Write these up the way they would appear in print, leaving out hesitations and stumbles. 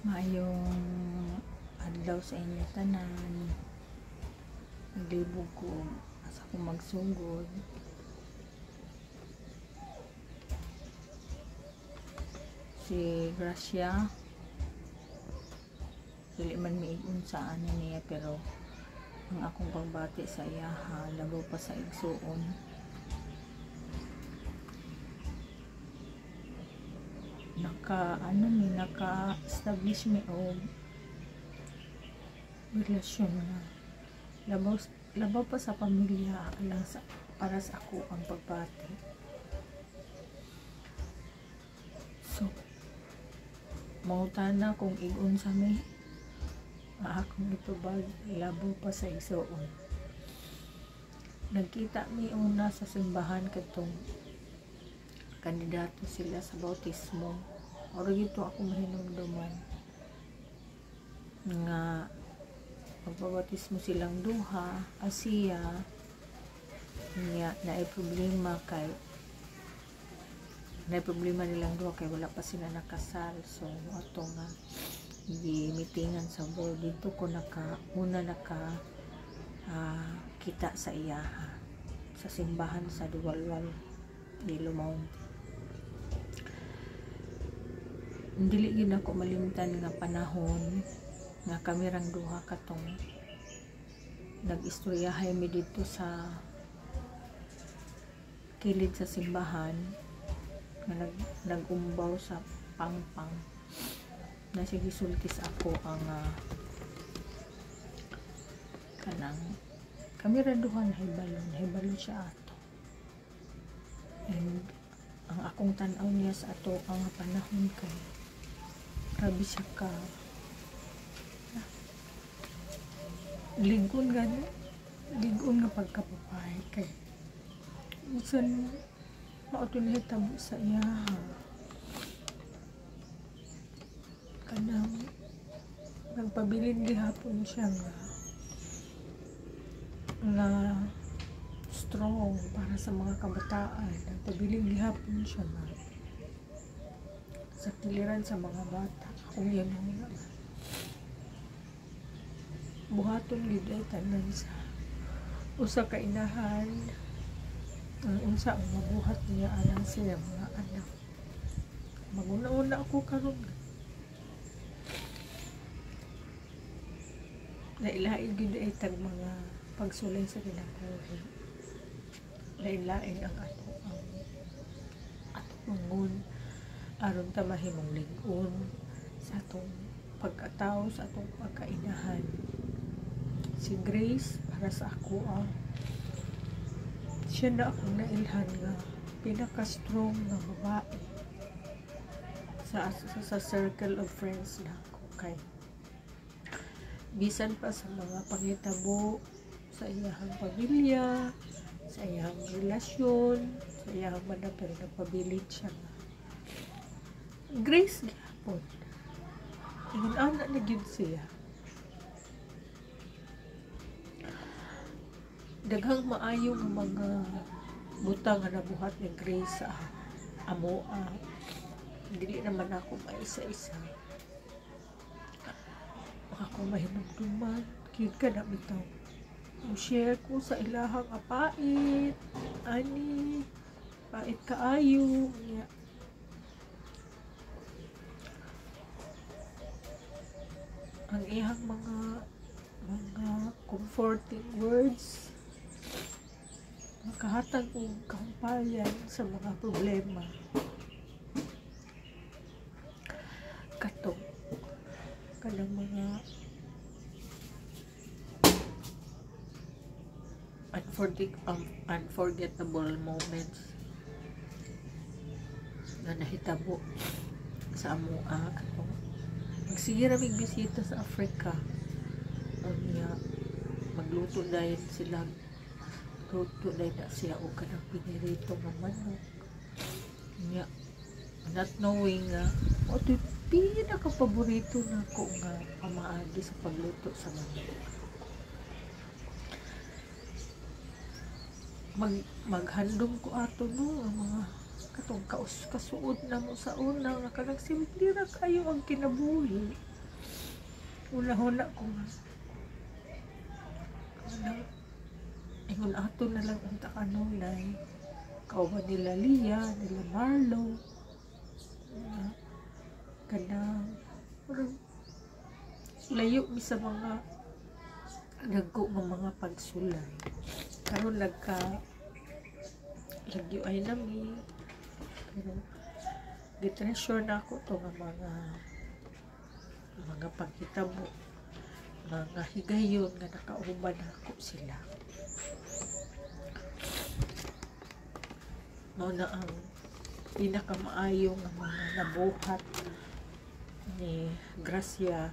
Maayong adlaw sa inyo tanan. Naglibog ko asa ko magsugod. Si Gracia dili man miigon sa ano niya, pero ang akong pagbati sa iya labaw pa sa igsuon. Naka-establish mi og relasyon na labaw pa sa pamilya lang para sa ako ang pagbati. So mautana kung igon sa mi akong itubag labaw pa sa igsuon. Nagkita mi una sa simbahan katong kandidato sila sa bautismo. Oro gito ako mahinumduman nga magbabautismo silang duha, Asiya niya naay problema nilang duha kay wala pa sila nakasal. So ato nga i-meetingan sa board dito ko kita sa iya sa simbahan sa Duwalwal Yellow Mountain. Dili gid ako malimtan nga panahon nga kami rang duha katong nag-istoryahay mi dito sa kilid sa simbahan nga nag-umbaw sa pangpang na sige sultis ako ang kanang kami ra duha na hibalo siya ato, and ang akong tan-aw niya sa ato ang panahon kay grabe siya ka ligon nga pagkapapay kay minsan mauto na hitabo sa iya kanang nagpabilin gihapon siya nga strong para sa mga kabataan. Nagpabilin gihapon siya sa tiliran sa mga bata. Kung yan nga buhaton gid ay tanan sa usa ka inahan ang unsa ang mabuhat niya alang sila mga anak. Maguna-una ako karon na ilain gid ay tag mga pagsulay sa kinabuhi. Lain-lain ang ato mangun aron ta mahimong lig-on sa atong pagkatao, sa atong pagkainahan. Si Grace para sa ako siya na akong nailhan nga pinaka-strong na babae sa circle of friends na ako. Kay bisan pa sa mga pangitabo sa iyahang pamilya, sa iyahang relasyon, sa iyahang mana, pero napabilid siya nga Grace gihapon. Ingon ana na gyud siya. Daghang maayo nga mga butang nga nabuhat ni Grace sa amo. Dili naman ako maisa-isa. Ako mahinumduman gyud ka na bitaw. Share ko sa ilahang apait, ani pait kaayo niya. Ang iyang mga comforting words makahatag og kahumpayan sa mga problema katong kanang mga unforgettable moments na nahitabo sa amo katong magsigira mig bisita sa Africa. Unya magluto dahil sila luto dahil na siya o kanang pinirito nga manok. Unya not knowing o ito pinaka-paborito na ko nga pamaagi sa pagluto sa manok. Maghandom ko ato ang mga katong kasuod na mo sa una nga kanang simple ra kayo ang kinabuhi. Una-una ko nga. Ano, ingon ato na lang unta kanunay. Kauban nila Lia, nila Marlo. Kanang, parang layo mi sa mga nagko ng mga pagsulay. Karon lagyo ay nami. Pero gitreasure na ako to nga mga pagkitabo, mga higayon nga nakauban ako sila. Mao na ang pinakamaayo nga mga nabuhat ni Gracia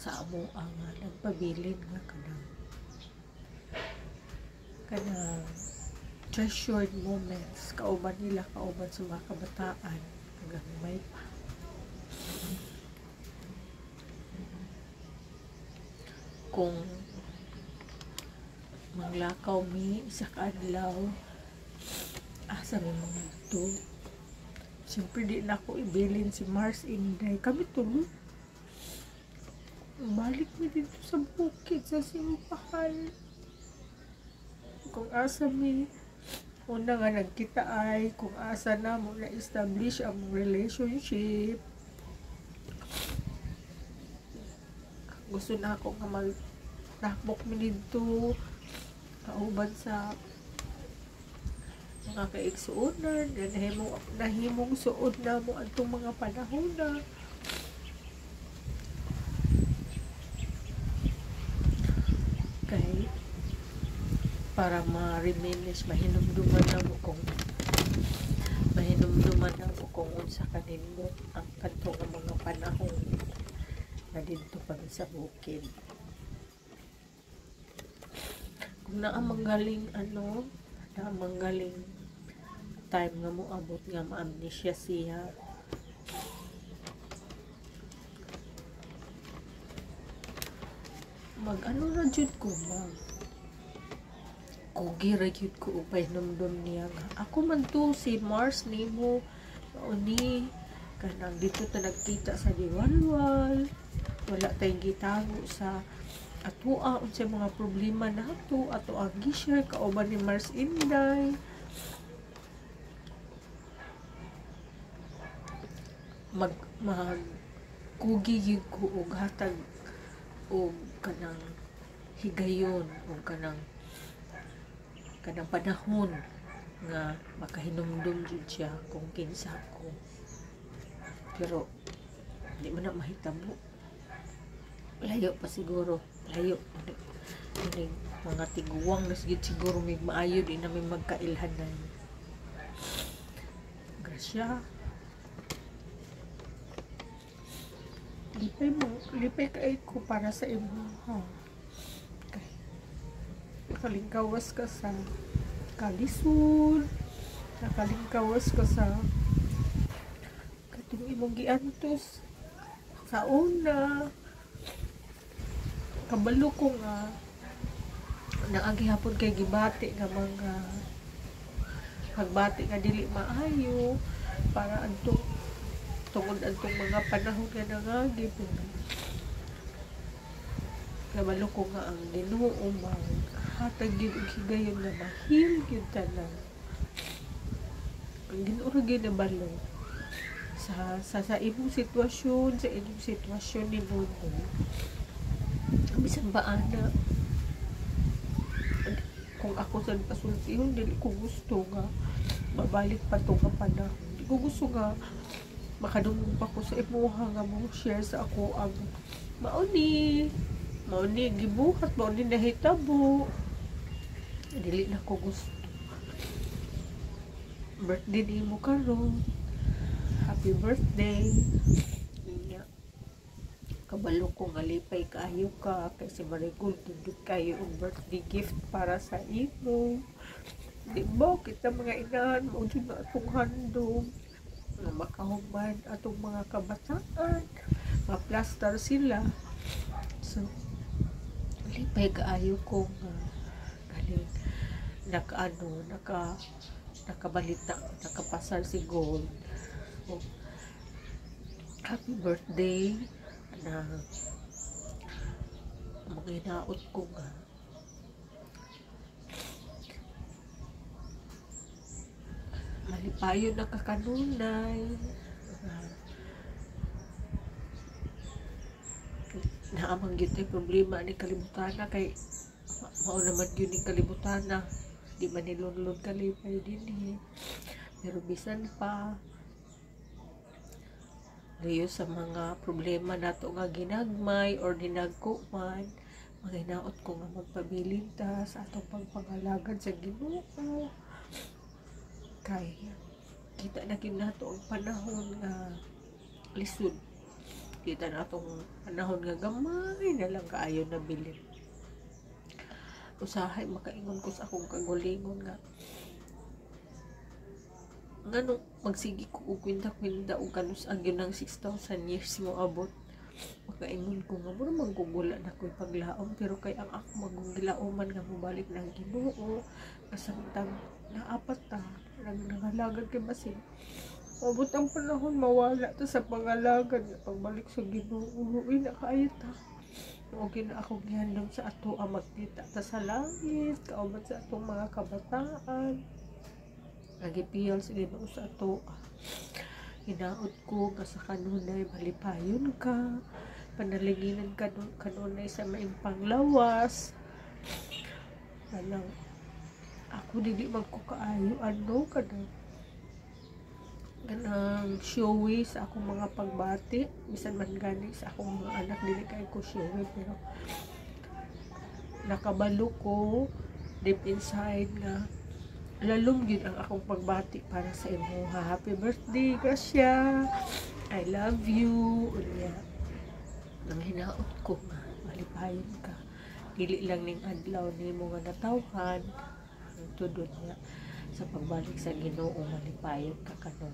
sa amo ang nagpabilin nga kanang treasured moments kauban nila, kauban sa mga kabataan hanggang may pa. Kung manglakaw mi isa ka adlaw asa may mga ito, siyempre di na ako ibilin si Mars Inday, kami tuloy balik mi dito sa bukid sa simbahan. Kung asa mi una nga nagkita ay kung asa na mo na-establish ang relationship, gusto na ako nga magtakbok mi dito kauban sa mga kaigsuonan na nahimong suod na mo atong mga panahon na kay para ma-reminisce, mahinumduman na mo kung unsa kanindot ang kanto ng mga panahon na dito pa sa bukid. Kung naamanggaling time nga mo abot nga ma-amnesia siya, ra jud ko kugi ra jud ko upay numdum niya nga ako man to si Mars nimo uni kanang dito ta nagkita sa Diwalwal, wala tayong gitago sa atoa unsay mga problema nato ato ang gi-share kauban ni Mars Inday. mag kugi gyud ko og hatag og kanang higayon o kanang panahon nga makahinumdum jud siya kung kinsa ko, pero di man na mahitabo, layo pa siguro, layo mga tiguwang na siguro may maayo di na may magkailhanan. Gracia, lipay kay ko para sa imo ha. Nakalingkawas ka sa kalisod, nakalingkawas ka sa katong imong giantos sa una. Kabalo ko nga naagihapon kay gibati nga mga pagbati nga dili maayo para tungod antong mga panahon nga nangagip. Kabalo ko nga ang Ginoo hatag gyud og higayon nga mahil gyud tanan. Ang Ginoo ra gyud nabalo sa imong sitwasyon, sa inyong sitwasyon ni Nuno. Bisan ba ana kung ako sa pasultihon dili ko gusto nga mabalik pa to nga panahon. Di ko gusto nga makadungog pa ko sa imuha nga mo share sa ako ang mauni gibuhat, mauni nahitabo. Dili na ko gusto. Birthday ni mo karon, happy birthday. Kabalo ko nga lipay kaayo ka kay si Marigol tundot kayo ang birthday gift para sa imo. Di ba kita mga inahan mo dyan na atong handog na makahuman atong mga kabataan, ma-plaster sila. So lipay kaayo ko nga galing nakabalita, nakapasar si Gold. So, happy birthday. na maginaot ko nga malipayon na kakanunay naamang yun ay problema ni kalibutan na kay mao naman yun yung kalibutan na di man nilunlun kalipay din eh. Pero bisan pa gayo sa mga problema nato nga ginagmay or dinagko man maginaot ko nga magpabilin ta sa atong pagpangalagad sa Ginoo kay kita na gyud nato ang panahon nga lisod, kita na atong panahon nga gamay na lang kaayo na bilin. Usahay makaingon ko sa akong kagulingon nga ngano magsigi ko og kwinta-kwinta og kanus ang yun ng 6,000 years mo abot. Makaingon ko nga mura magugula na ko'y paglaom pero kay ang ako magugilauman nga mobalik ng Ginoo kasamtang naapat ta nangalagad kay basin abot ang panahon mawala ta sa pangalagad nga pagbalik sa Ginoo uwi na kaayo ta. Okay na akong gihandom sa ato ang magkita ta sa langit kauban sa atong mga kabataan nagipiyal sa Ginoo sa ato. Hinaot ko nga sa kanunay malipayon ka panaliginan ka kanunay sa maing panglawas alang ako dili man ko kaayo ano kanang showy sa akong mga pagbati bisan man gani sa akong mga anak dili kay ko showy pero nakabalo ko deep inside nga lalong yun ang akong pagbati para sa imo. Happy birthday, Gracia! I love you! Unya, nang hinaot ko nga, malipayon ka. Dili lang ning adlaw ni mo nga natawhan. Ang tudod niya, sa pagbalik sa Ginoo, malipayon ka kanon.